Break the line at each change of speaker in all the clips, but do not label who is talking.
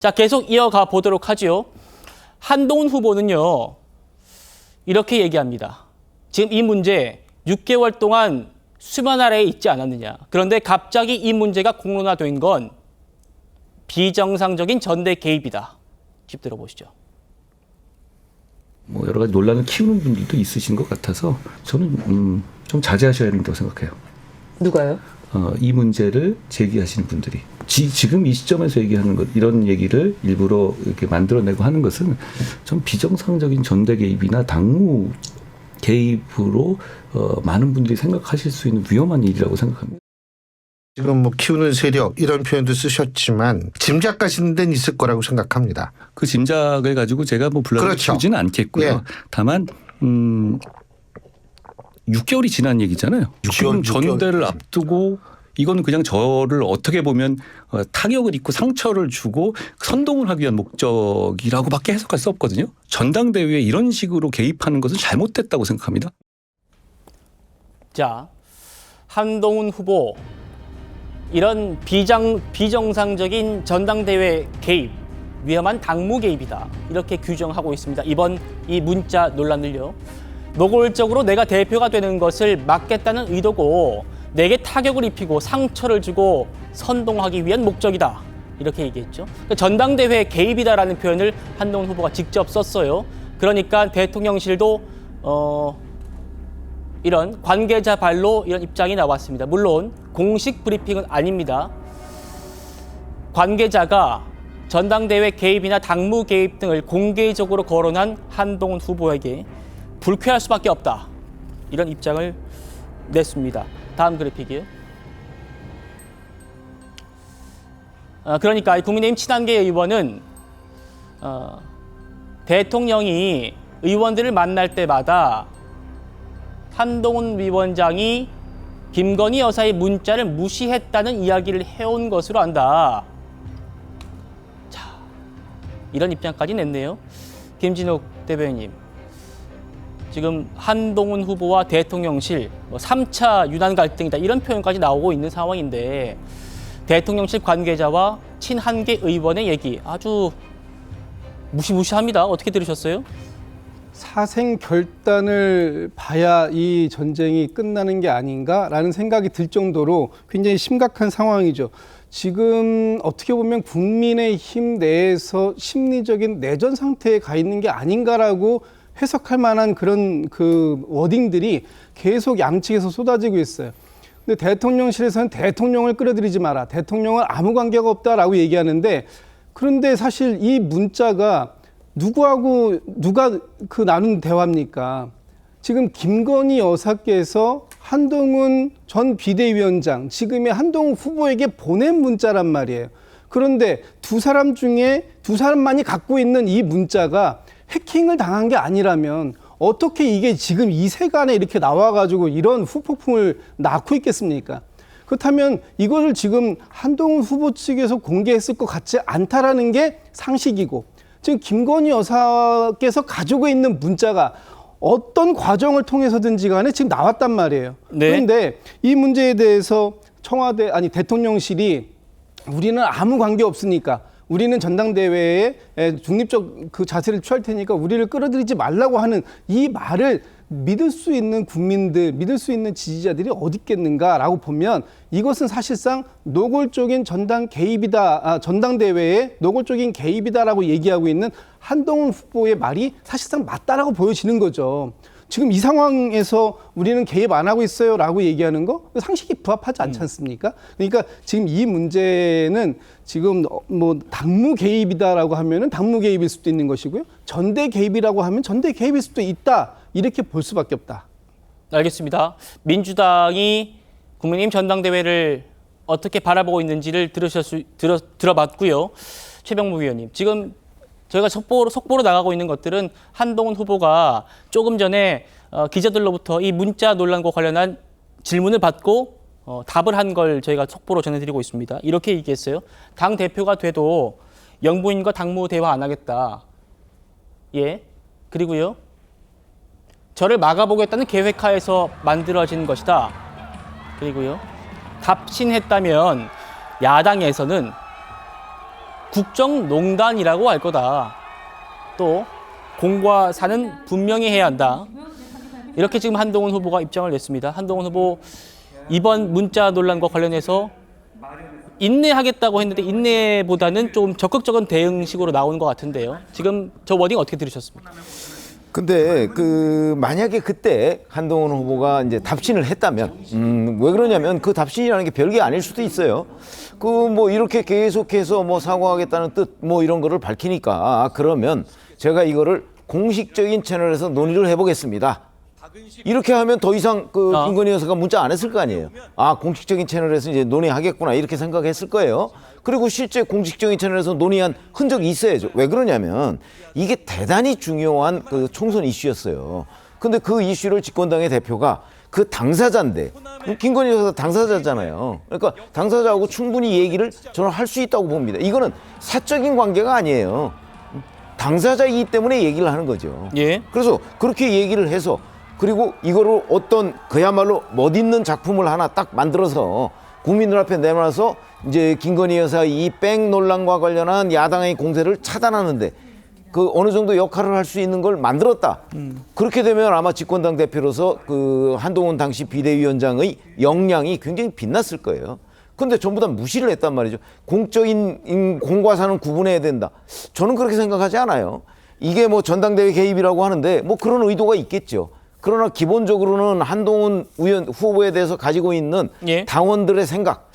자, 계속 이어가 보도록 하죠. 한동훈 후보는요, 이렇게 얘기합니다. 지금 이 문제 6개월 동안 수면 아래에 있지 않았느냐. 그런데 갑자기 이 문제가 공론화된 건 비정상적인 전대 개입이다. 집 들어보시죠.
뭐 여러 가지 논란을 키우는 분들도 있으신 것 같아서 저는 좀 자제하셔야 된다고 생각해요.
누가요?
이 문제를 제기하시는 분들이 지금 이 시점에서 얘기하는 것, 이런 얘기를 일부러 이렇게 만들어내고 하는 것은 좀 비정상적인 전대 개입이나 당무 개입으로 많은 분들이 생각하실 수 있는 위험한 일이라고 생각합니다.
지금 뭐 키우는 세력 이런 표현도 쓰셨지만 짐작하시는 데는 있을 거라고 생각합니다.
그 짐작을 가지고 제가 뭐 불러주지는
그렇죠.
않겠고요.
예.
다만 6개월이 지난 얘기잖아요. 지금
6개월.
전대를 앞두고 이건 그냥 저를 어떻게 보면 타격을 입고 상처를 주고 선동을 하기 위한 목적이라고밖에 해석할 수 없거든요. 전당대회에 이런 식으로 개입하는 것은 잘못됐다고 생각합니다.
자, 한동훈 후보 이런 비정상적인 전당대회 개입, 위험한 당무 개입이다. 이렇게 규정하고 있습니다. 이번 이 문자 논란을요. 노골적으로 내가 대표가 되는 것을 막겠다는 의도고 내게 타격을 입히고 상처를 주고 선동하기 위한 목적이다. 이렇게 얘기했죠. 전당대회 개입이다라는 표현을 한동훈 후보가 직접 썼어요. 그러니까 대통령실도 이런 관계자 발로 이런 입장이 나왔습니다. 물론 공식 브리핑은 아닙니다. 관계자가 전당대회 개입이나 당무 개입 등을 공개적으로 거론한 한동훈 후보에게 불쾌할 수밖에 없다. 이런 입장을 냈습니다. 다음 그래픽이요. 그러니까 국민의힘 친한계 의원은 대통령이 의원들을 만날 때마다 한동훈 위원장이 김건희 여사의 문자를 무시했다는 이야기를 해온 것으로 안다. 자, 이런 입장까지 냈네요. 김진욱 대변인님. 지금 한동훈 후보와 대통령실 3차 유난 갈등이다. 이런 표현까지 나오고 있는 상황인데 대통령실 관계자와 친한계 의원의 얘기 아주 무시무시합니다. 어떻게 들으셨어요?
사생 결단을 봐야 이 전쟁이 끝나는 게 아닌가라는 생각이 들 정도로 굉장히 심각한 상황이죠. 지금 어떻게 보면 국민의힘 내에서 심리적인 내전 상태에 가 있는 게 아닌가라고 해석할 만한 그런 그 워딩들이 계속 양측에서 쏟아지고 있어요. 근데 대통령실에서는 대통령을 끌어들이지 마라. 대통령은 아무 관계가 없다라고 얘기하는데 그런데 사실 이 문자가 누구하고 누가 그 나눈 대화입니까? 지금 김건희 여사께서 한동훈 전 비대위원장, 지금의 한동훈 후보에게 보낸 문자란 말이에요. 그런데 두 사람 중에 두 사람만이 갖고 있는 이 문자가 해킹을 당한 게 아니라면 어떻게 이게 지금 이 세간에 이렇게 나와가지고 이런 후폭풍을 낳고 있겠습니까? 그렇다면 이거를 지금 한동훈 후보 측에서 공개했을 것 같지 않다라는 게 상식이고 지금 김건희 여사께서 가지고 있는 문자가 어떤 과정을 통해서든지 간에 지금 나왔단 말이에요. 네. 그런데 이 문제에 대해서 대통령실이 우리는 아무 관계 없으니까 우리는 전당대회에 중립적 그 자세를 취할 테니까 우리를 끌어들이지 말라고 하는 이 말을 믿을 수 있는 국민들, 믿을 수 있는 지지자들이 어디 있겠는가라고 보면 이것은 사실상 노골적인 전당대회에 노골적인 개입이다라고 얘기하고 있는 한동훈 후보의 말이 사실상 맞다라고 보여지는 거죠. 지금 이 상황에서 우리는 개입 안 하고 있어요라고 얘기하는 거 상식이 부합하지 않지 않습니까? 그러니까 지금 이 문제는 지금 뭐 당무 개입이다라고 하면은 당무 개입일 수도 있는 것이고요. 전대 개입이라고 하면 전대 개입일 수도 있다. 이렇게 볼 수밖에 없다.
알겠습니다. 민주당이 국민의힘 전당대회를 어떻게 바라보고 있는지를 들어봤고요. 최병무 위원님, 지금 저희가 속보로 나가고 있는 것들은 한동훈 후보가 조금 전에 기자들로부터 이 문자 논란과 관련한 질문을 받고 답을 한 걸 저희가 속보로 전해드리고 있습니다. 이렇게 얘기했어요. 당 대표가 돼도 영부인과 당무 대화 안 하겠다. 예. 그리고요. 저를 막아보겠다는 계획하에서 만들어진 것이다. 그리고요. 답신했다면 야당에서는 국정농단이라고 할 거다. 또 공과 사는 분명히 해야 한다. 이렇게 지금 한동훈 후보가 입장을 냈습니다. 한동훈 후보 이번 문자 논란과 관련해서 인내하겠다고 했는데 인내보다는 좀 적극적인 대응식으로 나오는 것 같은데요. 지금 저 워딩 어떻게 들으셨습니까?
근데 만약에 그때 한동훈 후보가 이제 답신을 했다면 왜 그러냐면 그 답신이라는 게 별게 아닐 수도 있어요. 뭐 이렇게 계속해서 뭐 사과하겠다는 뜻 뭐 이런 거를 밝히니까 그러면 제가 이거를 공식적인 채널에서 논의를 해보겠습니다. 이렇게 하면 더 이상 김건희 여사가 문자 안 했을 거 아니에요. 아, 공식적인 채널에서 이제 논의하겠구나 이렇게 생각했을 거예요. 그리고 실제 공식적인 채널에서 논의한 흔적이 있어야죠. 왜 그러냐면 이게 대단히 중요한 총선 이슈였어요. 근데 그 이슈를 집권당의 대표가 그 당사자인데 김건희 여사 당사자잖아요. 그러니까 당사자하고 충분히 얘기를 저는 할 수 있다고 봅니다. 이거는 사적인 관계가 아니에요. 당사자이기 때문에 얘기를 하는 거죠.
예.
그래서 그렇게 얘기를 해서 그리고 이거를 어떤 그야말로 멋있는 작품을 하나 딱 만들어서 국민들 앞에 내놔서 이제 김건희 여사 이 백 논란과 관련한 야당의 공세를 차단하는데 어느 정도 역할을 할 수 있는 걸 만들었다. 그렇게 되면 아마 집권당 대표로서 한동훈 당시 비대위원장의 역량이 굉장히 빛났을 거예요. 근데 전부 다 무시를 했단 말이죠. 공과 사는 구분해야 된다. 저는 그렇게 생각하지 않아요. 이게 뭐 전당대회 개입이라고 하는데 뭐 그런 의도가 있겠죠. 그러나 기본적으로는 한동훈 후보에 대해서 가지고 있는
예.
당원들의 생각,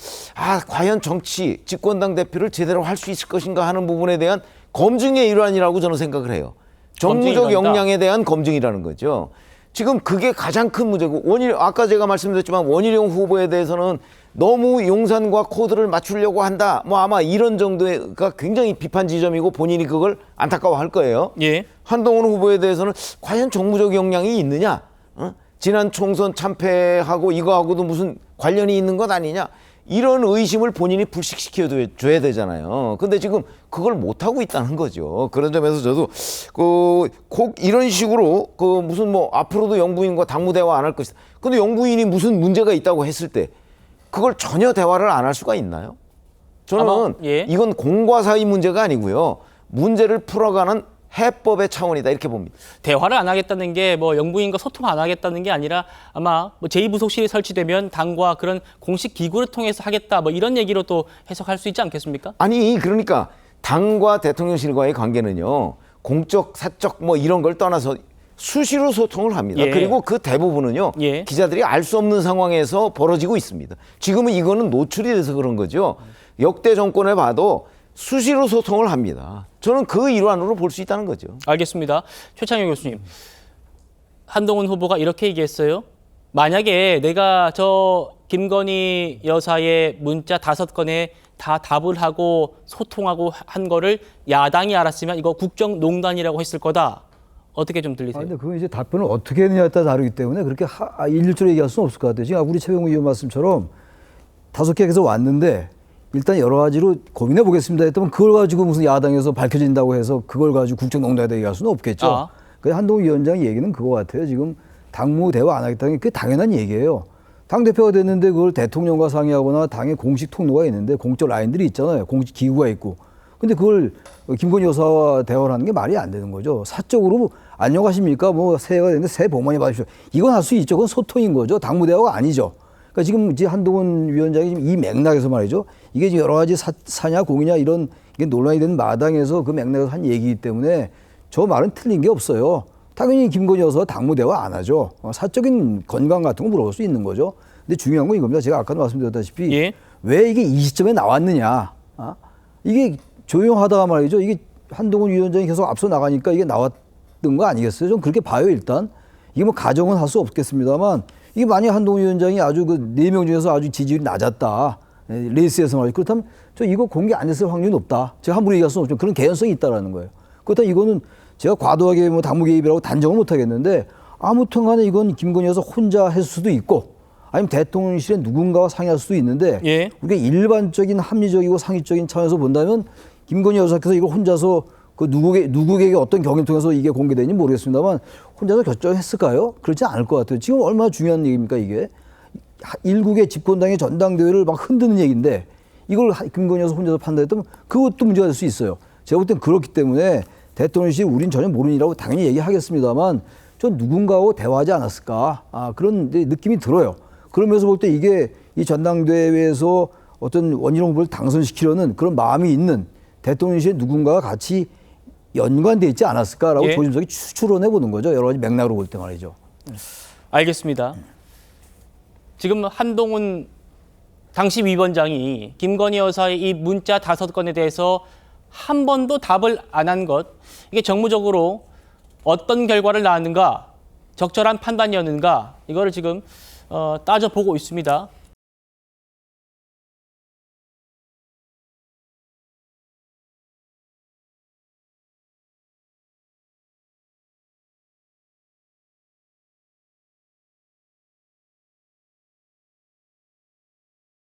과연 정치, 집권당 대표를 제대로 할 수 있을 것인가 하는 부분에 대한 검증의 일환이라고 저는 생각을 해요. 정무적 역량에 대한 검증이라는 거죠. 지금 그게 가장 큰 문제고 아까 제가 말씀드렸지만 원희룡 후보에 대해서는 너무 용산과 코드를 맞추려고 한다. 뭐 아마 이런 정도가 굉장히 비판 지점이고 본인이 그걸 안타까워할 거예요.
예.
한동훈 후보에 대해서는 과연 정무적 역량이 있느냐? 지난 총선 참패하고 이거하고도 무슨 관련이 있는 것 아니냐? 이런 의심을 본인이 불식시켜줘야 되잖아요. 근데 지금 그걸 못하고 있다는 거죠. 그런 점에서 저도 꼭 이런 식으로 무슨 뭐 앞으로도 영부인과 당무 대화 안 할 것이다. 근데 영부인이 무슨 문제가 있다고 했을 때 그걸 전혀 대화를 안 할 수가 있나요? 저는
예.
이건 공과 사의 문제가 아니고요. 문제를 풀어가는 해법의 차원이다 이렇게 봅니다.
대화를 안 하겠다는 게 뭐 영부인과 소통 안 하겠다는 게 아니라 아마 뭐 제2부속실이 설치되면 당과 그런 공식 기구를 통해서 하겠다 뭐 이런 얘기로 또 해석할 수 있지 않겠습니까?
아니 그러니까 당과 대통령실과의 관계는요. 공적, 사적 뭐 이런 걸 떠나서 수시로 소통을 합니다.
예.
그리고 그 대부분은요.
예.
기자들이 알 수 없는 상황에서 벌어지고 있습니다. 지금은 이거는 노출이 돼서 그런 거죠. 역대 정권에 봐도 수시로 소통을 합니다. 저는 그 일환으로 볼 수 있다는 거죠.
알겠습니다. 최창영 교수님. 한동훈 후보가 이렇게 얘기했어요. 만약에 내가 저 김건희 여사의 문자 5건에 다 답을 하고 소통하고 한 거를 야당이 알았으면 이거 국정농단이라고 했을 거다. 어떻게 좀 들리세요?
근데 그건 이제 답변을 어떻게 했느냐에 따라 다르기 때문에 그렇게 일률적으로 얘기할 수는 없을 것 같아요. 지금 우리 최병우 의원 말씀처럼 5개에서 왔는데 일단 여러 가지로 고민해 보겠습니다 했다면 그걸 가지고 무슨 야당에서 밝혀진다고 해서 그걸 가지고 국정농단에 얘기할 수는 없겠죠. 그래서 한동훈 위원장 얘기는 그거 같아요. 지금 당무 대화 안 하겠다는 게 그게 당연한 얘기예요. 당대표가 됐는데 그걸 대통령과 상의하거나 당의 공식 통로가 있는데 공적 라인들이 있잖아요. 공식 기구가 있고. 근데 그걸 김건희 여사와 대화를 하는 게 말이 안 되는 거죠. 사적으로 안녕하십니까? 뭐 새해가 됐는데 새해 복 많이 받으십시오. 이건 할 수 있죠. 그건 소통인 거죠. 당무 대화가 아니죠. 그러니까 지금 이제 한동훈 위원장이 지금 이 맥락에서 말이죠. 이게 지금 여러 가지 사냐 공이냐 이런 이게 논란이 되는 마당에서 그 맥락에서 한 얘기이기 때문에 저 말은 틀린 게 없어요. 당연히 김건희 여사 당무 대화 안 하죠. 사적인 건강 같은 거 물어볼 수 있는 거죠. 근데 중요한 건 이겁니다. 제가 아까도 말씀드렸다시피
예.
왜 이게 이 시점에 나왔느냐. 이게 조용하다가 말이죠. 이게 한동훈 위원장이 계속 앞서 나가니까 이게 나왔던 거 아니겠어요? 좀 그렇게 봐요, 일단. 이게 뭐 가정은 할 수 없겠습니다만 이게 만약 한동훈 위원장이 아주 그 4명 중에서 아주 지지율이 낮았다. 레이스에서 말이죠. 그렇다면 저 이거 공개 안 했을 확률이 높다. 제가 함부로 얘기할 수는 없죠. 그런 개연성이 있다라는 거예요. 그렇다면 이거는 제가 과도하게 뭐 당무 개입이라고 단정을 못 하겠는데 아무튼 간에 이건 김건희 여사 혼자 했을 수도 있고 아니면 대통령실에 누군가와 상의할 수도 있는데
예.
우리가 일반적인 합리적이고 상식적인 차원에서 본다면 김건희 여사께서 이걸 혼자서 그 누구에게 어떤 경위를 통해서 이게 공개되는지 모르겠습니다만 혼자서 결정했을까요? 그렇지 않을 것 같아요. 지금 얼마나 중요한 얘기입니까 이게. 일국의 집권당의 전당대회를 막 흔드는 얘기인데 이걸 김건희 여사 혼자서 판단했다면 그것도 문제가 될 수 있어요. 제가 볼 땐 그렇기 때문에 대통령실 우린 전혀 모르니라고 당연히 얘기하겠습니다만 전 누군가하고 대화하지 않았을까 그런 느낌이 들어요. 그러면서 볼 때 이게 이 전당대회에서 어떤 원희룡 후보를 당선시키려는 그런 마음이 있는 대통령실에 누군가가 같이 연관돼 있지 않았을까라고
예.
조심스럽게 추론해 보는 거죠. 여러 가지 맥락으로 볼 때 말이죠.
알겠습니다. 지금 한동훈 당시 위원장이 김건희 여사의 이 문자 5건에 대해서 한 번도 답을 안 한 것, 이게 정무적으로 어떤 결과를 낳았는가, 적절한 판단이었는가, 이거를 지금 따져보고 있습니다.